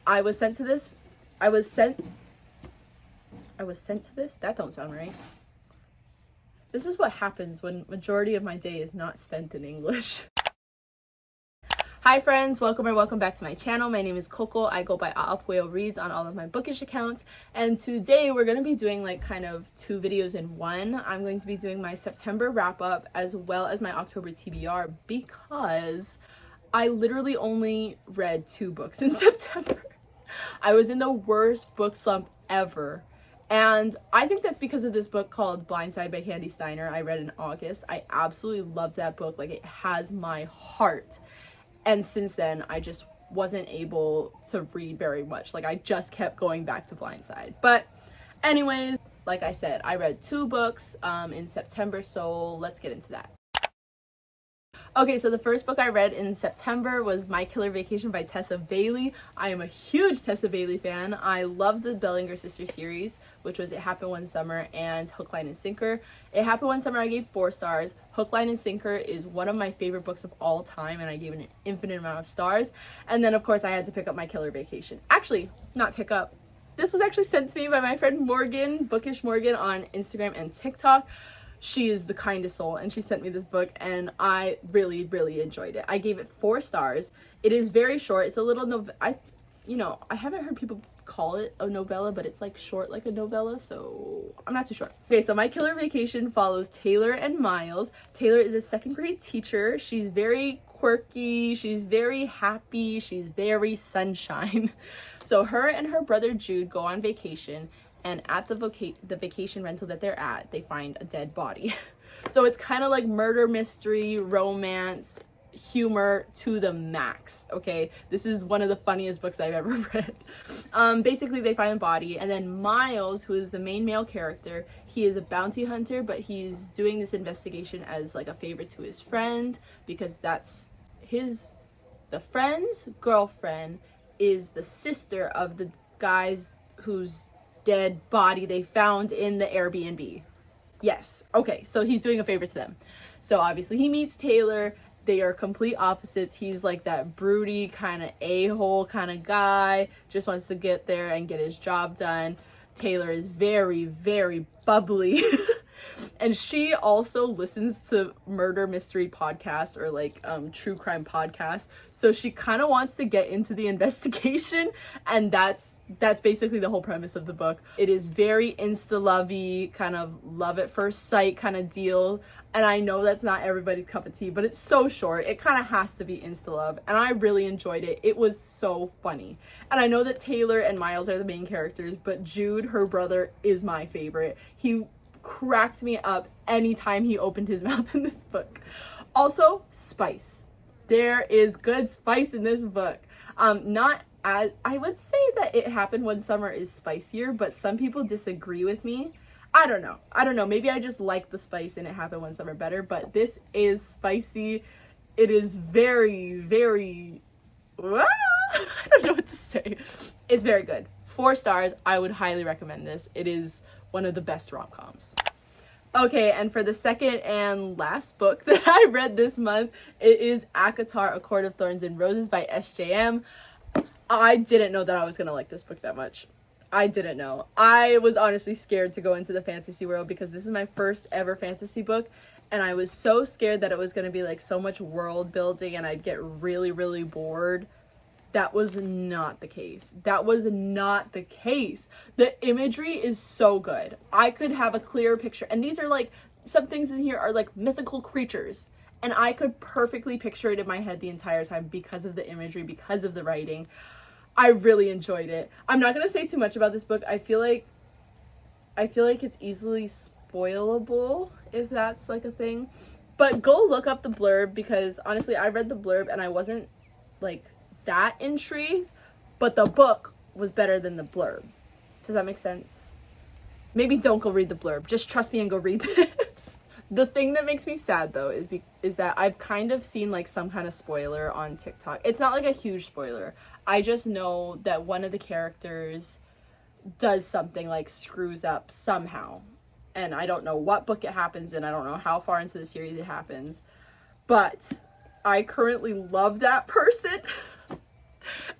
I was sent to this. I was sent to this? That don't sound right. This is what happens when majority of my day is not spent in English. Hi friends, welcome back to my channel. My name is Coco. I go by Aapueo Reads on all of my bookish accounts. And today we're going to be doing like kind of 2 videos in one. I'm going to be doing my September wrap up as well as my October TBR because I literally only read 2 books in September. I was in the worst book slump ever. And I think that's because of this book called Blindside by Candy Steiner. I read in August. I absolutely loved that book. Like, it has my heart. And since then, I just wasn't able to read very much. Like, I just kept going back to Blindside. But anyways, like I said, I read 2 books in September, so let's get into that. Okay, so the first book I read in September was My Killer Vacation by Tessa Bailey. I am a huge Tessa Bailey fan. I love the Bellinger Sisters series, which was It Happened One Summer and Hook, Line, and Sinker. It Happened One Summer I gave 4 stars. Hook, Line, and Sinker is one of my favorite books of all time, and I gave it an infinite amount of stars. And then, of course, I had to pick up My Killer Vacation. Actually, not pick up. This was actually sent to me by my friend Morgan, Bookish Morgan, on Instagram and TikTok. She is the kindest soul, and she sent me this book, and I really, really enjoyed it. I gave it 4 stars. It is very short. It's a little I haven't heard people call it a novella, but it's like short like a novella, so I'm not too sure. Okay, so My Killer Vacation follows Taylor and Miles. Taylor is a 2nd grade teacher. She's very quirky. She's very happy. She's very sunshine. So her and her brother Jude go on vacation, and at the vacation rental that they're at, they find a dead body. So it's kind of like murder mystery, romance, humor to the max, okay? This is one of the funniest books I've ever read. Basically, they find a body, and then Miles, who is the main male character, he is a bounty hunter, but he's doing this investigation as like a favor to his friend, because that's the friend's girlfriend is the sister of the guy's whose dead body they found in the Airbnb. Yes, okay, so he's doing a favor to them. So obviously he meets Taylor. They are complete opposites. He's like that broody kind of a-hole kind of guy, just wants to get there and get his job done. Taylor is very, very bubbly. And she also listens to murder mystery podcasts or like true crime podcasts. So she kind of wants to get into the investigation, and that's basically the whole premise of the book. It is very insta-lovey, kind of love at first sight kind of deal. And I know that's not everybody's cup of tea, but it's so short. It kind of has to be insta-love. And I really enjoyed it. It was so funny. And I know that Taylor and Miles are the main characters, but Jude, her brother, is my favorite. He cracked me up anytime he opened his mouth in this book. Also, spice. There is good spice in this book. Not as I would say that It Happened One Summer is spicier, but some people disagree with me. I don't know. Maybe I just like the spice in It Happened One Summer better, but this is spicy. It is very, very I don't know what to say. It's very good. 4 stars. I would highly recommend this. It is one of the best rom-coms. Okay, and for the second and last book that I read this month, it is ACOTAR, A Court of Thorns and Roses by SJM. I didn't know that I was going to like this book that much. I didn't know. I was honestly scared to go into the fantasy world because this is my first ever fantasy book, and I was so scared that it was going to be like so much world building and I'd get really, really bored. That was not the case. That was not the case. The imagery is so good. I could have a clearer picture. And these are like, some things in here are like mythical creatures. And I could perfectly picture it in my head the entire time because of the imagery, because of the writing. I really enjoyed it. I'm not going to say too much about this book. I feel like it's easily spoilable, if that's like a thing. But go look up the blurb, because honestly, I read the blurb and I wasn't like that intrigued, but the book was better than the blurb. Does that make sense? Maybe don't go read the blurb. Just trust me and go read this. The thing that makes me sad though is that I've kind of seen like some kind of spoiler on TikTok. It's not like a huge spoiler. I just know that one of the characters does something, like screws up somehow. And I don't know what book it happens in. I don't know how far into the series it happens. But I currently love that person.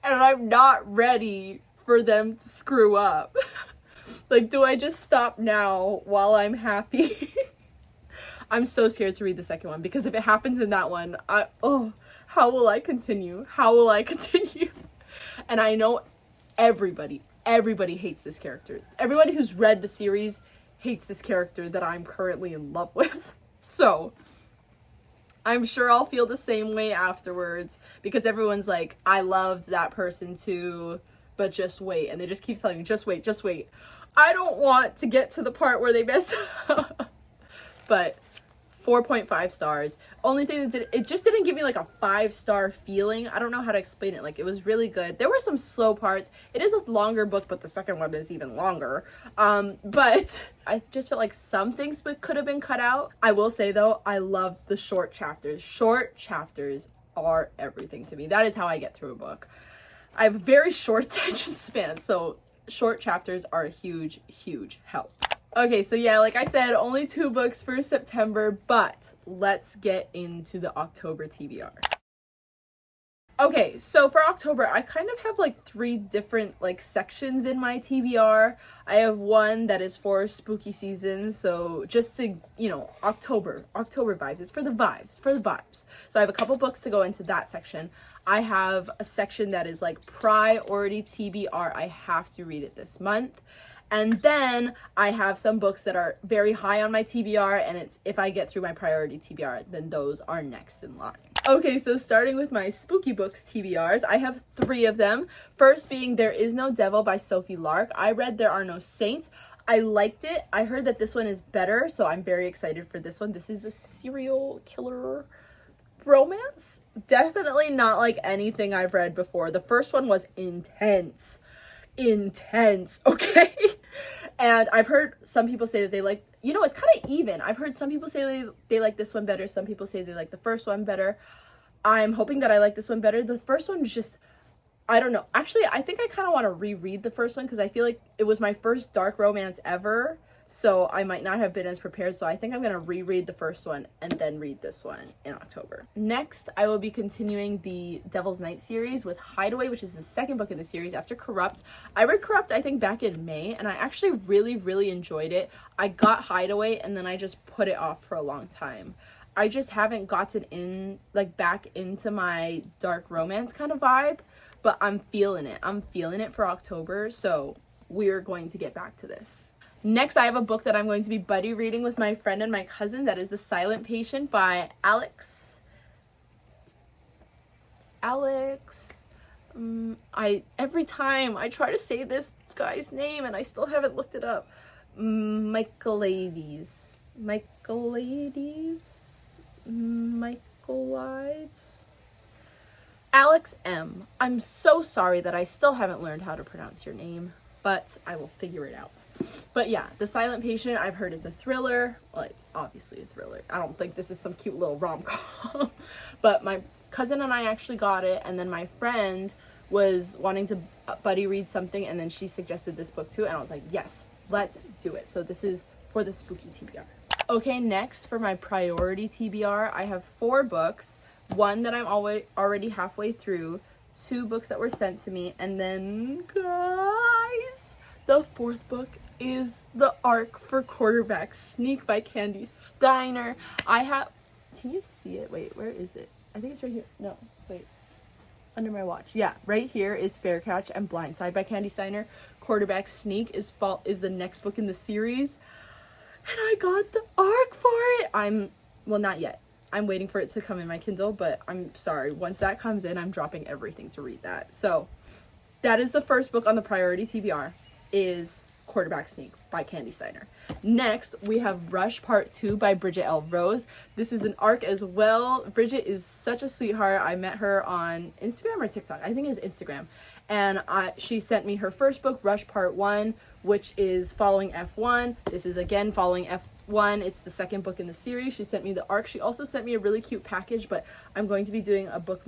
and I'm not ready for them to screw up. Like, do I just stop now while I'm happy? I'm so scared to read the second one, because if it happens in that one, how will I continue? How will I continue? And I know everybody hates this character. Everybody who's read the series hates this character that I'm currently in love with. So I'm sure I'll feel the same way afterwards, because everyone's like, I loved that person too, but just wait. And they just keep telling me, just wait, just wait. I don't want to get to the part where they mess up. But 4.5 stars. Only thing that it just didn't give me like a 5-star feeling. I don't know how to explain it. Like, it was really good. There were some slow parts. It is a longer book, but the second one is even longer. But I just felt like some things could have been cut out. I will say though, I love the short chapters. Short chapters are everything to me. That is how I get through a book. I have a very short attention span, so short chapters are a huge, huge help. Okay, so yeah, like I said, only 2 books for September, but let's get into the October TBR. Okay, so for October, I kind of have like 3 different like sections in my TBR. I have one that is for spooky season, so just to, you know, October vibes. It's for the vibes, So I have a couple books to go into that section. I have a section that is like priority TBR. I have to read it this month. And then I have some books that are very high on my TBR, and it's if I get through my priority TBR, then those are next in line. Okay, so starting with my spooky books TBRs, I have 3 of them. First being There Is No Devil by Sophie Lark. I read There Are No Saints. I liked it. I heard that this one is better, so I'm very excited for this one. This is a serial killer romance. Definitely not like anything I've read before. The first one was intense, okay? And I've heard some people say that they like, you know, it's kind of even. I've heard some people say they like this one better. Some people say they like the first one better. I'm hoping that I like this one better. The first one was just, I don't know. Actually, I think I kind of want to reread the first one, because I feel like it was my first dark romance ever. So I might not have been as prepared. So I think I'm going to reread the first one and then read this one in October. Next, I will be continuing the Devil's Night series with Hideaway, which is the second book in the series after Corrupt. I read Corrupt, I think, back in May, and I actually really, really enjoyed it. I got Hideaway, and then I just put it off for a long time. I just haven't gotten back into my dark romance kind of vibe, but I'm feeling it. I'm feeling it for October, so we're going to get back to this. Next, I have a book that I'm going to be buddy reading with my friend and my cousin. That is The Silent Patient by Alex. Every time I try to say this guy's name and I still haven't looked it up. Michaelides. Alex M. I'm so sorry that I still haven't learned how to pronounce your name, but I will figure it out. But yeah, The Silent Patient, I've heard it's a thriller. Well, it's obviously a thriller. I don't think this is some cute little rom-com. But my cousin and I actually got it, and then my friend was wanting to buddy read something, and then she suggested this book too, and I was like, yes, let's do it. So this is for the spooky TBR. Okay, next for my priority TBR, I have 4 books. One that I'm already halfway through, 2 books that were sent to me, and then, guys, the 4th book is The Arc for Quarterback Sneak by Candy Steiner. Can you see it? Wait, where is it? I think it's right here. No, wait. Under my watch. Yeah, right here is Fair Catch and Blindside by Candy Steiner. Quarterback Sneak is the next book in the series. And I got The Arc for it. Well, not yet. I'm waiting for it to come in my Kindle, but I'm sorry. Once that comes in, I'm dropping everything to read that. So that is the first book on the priority TBR, is Quarterback Sneak by Candy Steiner. Next, we have Rush Part 2 by Bridget L. Rose. This is an arc as well. Bridget is such a sweetheart. I met her on Instagram or TikTok. I think it's Instagram. And she sent me her first book, Rush Part 1, which is following F1. This is again following F1. It's the second book in the series. She sent me the arc. She also sent me a really cute package, but I'm going to be doing a book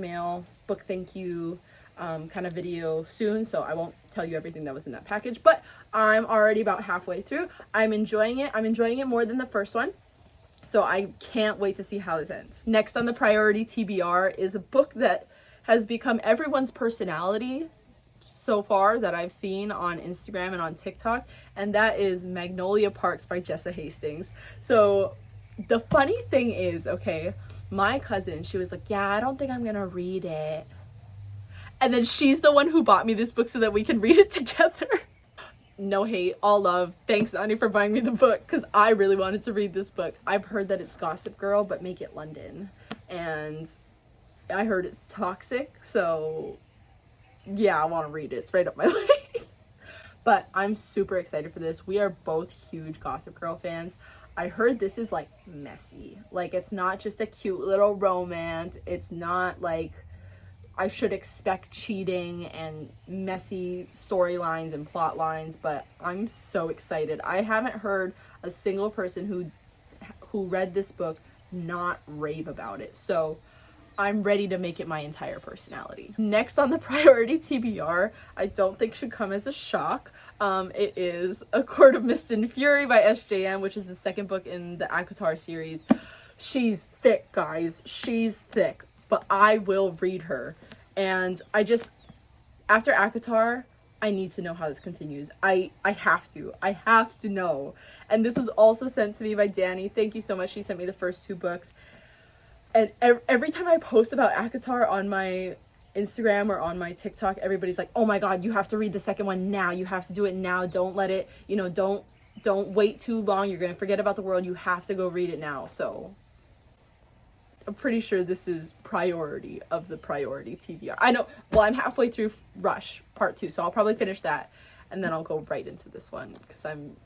thank you kind of video soon, so I won't tell you everything that was in that package, but I'm already about halfway through. I'm enjoying it. I'm enjoying it more than the first one, so I can't wait to see how this ends. Next on the priority TBR is a book that has become everyone's personality so far that I've seen on Instagram and on TikTok, and that is Magnolia Parks by Jessa Hastings. So the funny thing is, okay, my cousin, she was like, yeah, I don't think I'm gonna read it. And then she's the one who bought me this book so that we can read it together. No hate, all love. Thanks, Ani, for buying me the book, because I really wanted to read this book. I've heard that it's Gossip Girl, but make it London. And I heard it's toxic, so yeah, I want to read it. It's right up my lane. But I'm super excited for this. We are both huge Gossip Girl fans. I heard this is like messy. Like, it's not just a cute little romance. It's not like I should expect cheating and messy storylines and plot lines, but I'm so excited. I haven't heard a single person who read this book not rave about it. So I'm ready to make it my entire personality. Next on the priority TBR, I don't think should come as a shock. It is A Court of Mist and Fury by SJM, which is the second book in the ACOTAR series. She's thick, guys. She's thick, but I will read her. And after ACOTAR, I need to know how this continues. I have to know. And this was also sent to me by Danny. Thank you so much. She sent me the first 2 books. And every time I post about ACOTAR on my Instagram or on my TikTok, everybody's like, oh my god, you have to read the second one now. You have to do it now. Don't let it, don't wait too long. You're going to forget about the world. You have to go read it now. So I'm pretty sure this is priority of the priority TBR. I know, well, I'm halfway through Rush Part 2, so I'll probably finish that. And then I'll go right into this one because I'm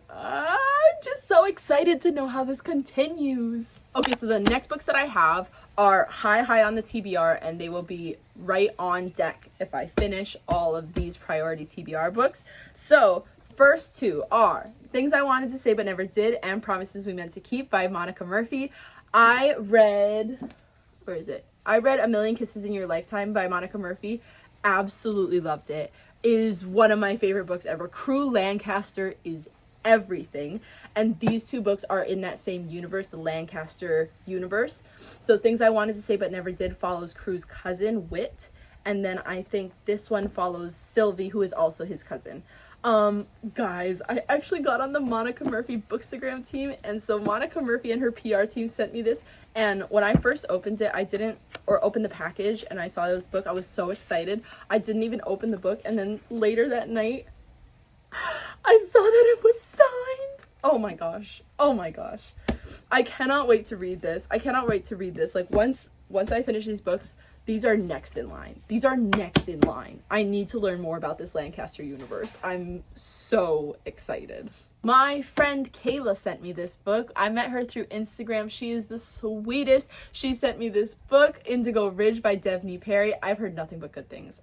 just so excited to know how this continues. Okay, so the next books that I have are high on the TBR, and they will be right on deck if I finish all of these priority TBR books. So first 2 are Things I Wanted to Say But Never Did and Promises We Meant to Keep by Monica Murphy. I read A Million Kisses in Your Lifetime by Monica Murphy. Absolutely loved it. It is one of my favorite books ever. Crew Lancaster is everything. And these 2 books are in that same universe, the Lancaster universe. So Things I Wanted to Say But Never Did follows Crew's cousin, Whit. And then I think this one follows Sylvie, who is also his cousin. Guys, I actually got on the Monica Murphy Bookstagram team, and so Monica Murphy and her PR team sent me this, and when I first opened it, opened the package, and I saw this book, I was so excited. I didn't even open the book, and then later that night, I saw that it was signed. Oh my gosh. I cannot wait to read this. Like, once I finish these books, these are next in line. I need to learn more about this Lancaster universe. I'm so excited. My friend Kayla sent me this book. I met her through Instagram. She is the sweetest. She sent me this book, Indigo Ridge by Devney Perry. I've heard nothing but good things.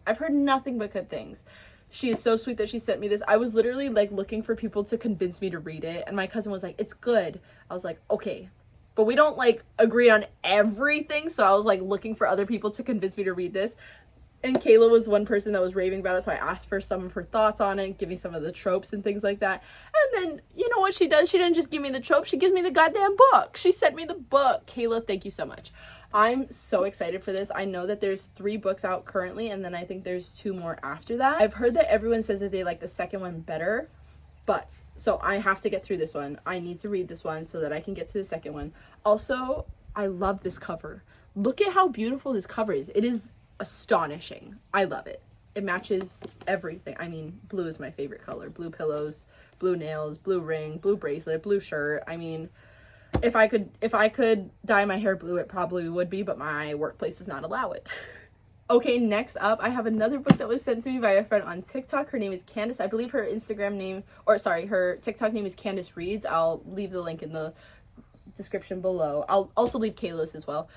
She is so sweet that she sent me this. I was literally like looking for people to convince me to read it, and my cousin was like, it's good. I was like, okay. But we don't like agree on everything, so I was like looking for other people to convince me to read this. And Kayla was one person that was raving about it, so I asked for some of her thoughts on it, give me some of the tropes and things like that. And then, you know what she does? She didn't just give me the tropes, she gives me the goddamn book. She sent me the book. Kayla, thank you so much. I'm so excited for this. I know that there's 3 books out currently, and then I think there's 2 more after that. I've heard that everyone says that they like the second one better. But, so I have to get through this one. I need to read this one so that I can get to the second one. Also, I love this cover. Look at how beautiful this cover is. It is astonishing. I love it. It matches everything. I mean, blue is my favorite color. Blue pillows, blue nails, blue ring, blue bracelet, blue shirt. I mean, if I could dye my hair blue, it probably would be, but my workplace does not allow it. Okay, next up, I have another book that was sent to me by a friend on TikTok. Her name is Candace. I believe her her TikTok name is Candace Reads. I'll leave the link in the description below. I'll also leave Kayla's as well.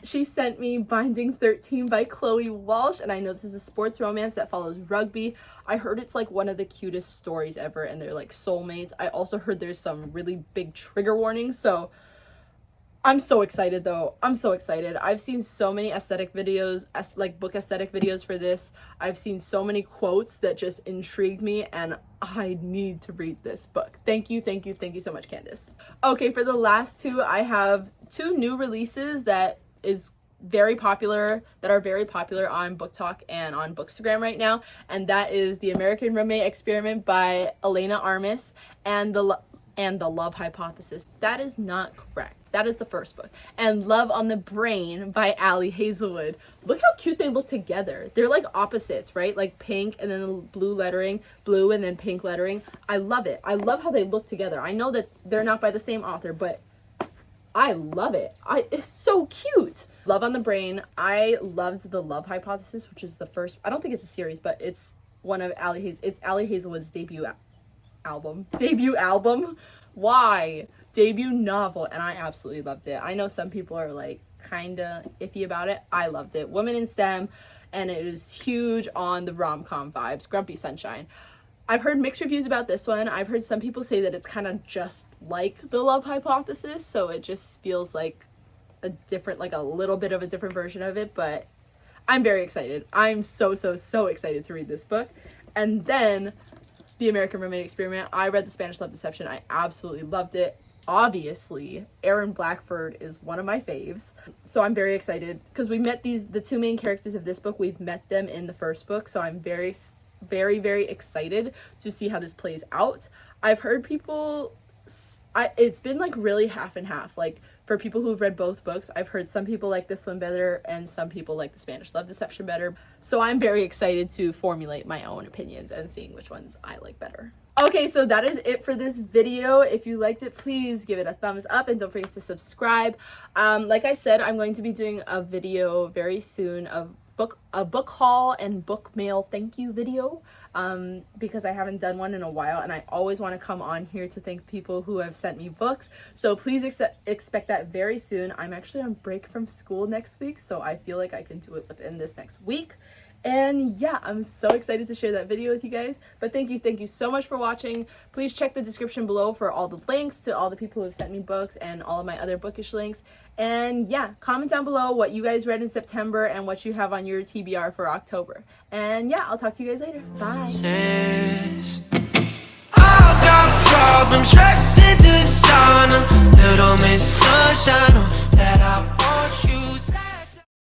She sent me Binding 13 by Chloe Walsh, and I know this is a sports romance that follows rugby. I heard it's like one of the cutest stories ever, and they're like soulmates. I also heard there's some really big trigger warnings, so I'm so excited though. I'm so excited. I've seen so many aesthetic videos, like book aesthetic videos for this. I've seen so many quotes that just intrigued me, and I need to read this book. Thank you so much, Candace. Okay, for the last 2, I have 2 new releases that is very popular on Book Talk and on Bookstagram right now, and that is The American Roommate Experiment by Elena Armis and the Love Hypothesis. That is not correct. That is the first book. And Love on the Brain by Allie Hazelwood. Look how cute they look together. They're like opposites, right? Like pink and then blue lettering, blue and then pink lettering. I love it. I love how they look together. I know that they're not by the same author, but I love it. It's so cute. Love on the Brain. I loved The Love Hypothesis, which is the first, I don't think it's a series, but it's one of it's Allie Hazelwood's debut album. Why? Debut novel, and I absolutely loved it. I know some people are like kind of iffy about it. I loved it. Women in STEM, and it is huge on the rom-com vibes. Grumpy Sunshine. I've heard mixed reviews about this one. I've heard some people say that it's kind of just like The Love Hypothesis, so it just feels like a different, like a little bit of a different version of it, but I'm very excited. I'm so excited to read this book. And then The American Roommate Experiment. I read The Spanish Love Deception. I absolutely loved it. Obviously, Aaron Blackford is one of my faves, so I'm very excited because we met the two main characters of this book. We've met them in the first book, so I'm very excited to see how this plays out. I've heard people, it's been like really half and half. Like for people who've read both books, I've heard some people like this one better and some people like The Spanish Love Deception better. So I'm very excited to formulate my own opinions and seeing which ones I like better. Okay, so that is it for this video. If you liked it, please give it a thumbs up and don't forget to subscribe. Like I said, I'm going to be doing a video very soon of a book haul and book mail thank you video, because I haven't done one in a while and I always want to come on here to thank people who have sent me books. So please expect that very soon. I'm actually on break from school next week, so I feel like I can do it within this next week. And yeah, I'm so excited to share that video with you guys. But thank you so much for watching. Please check the description below for all the links to all the people who have sent me books and all of my other bookish links. And yeah, comment down below what you guys read in September and what you have on your TBR for October. And yeah, I'll talk to you guys later. Bye. I've got problems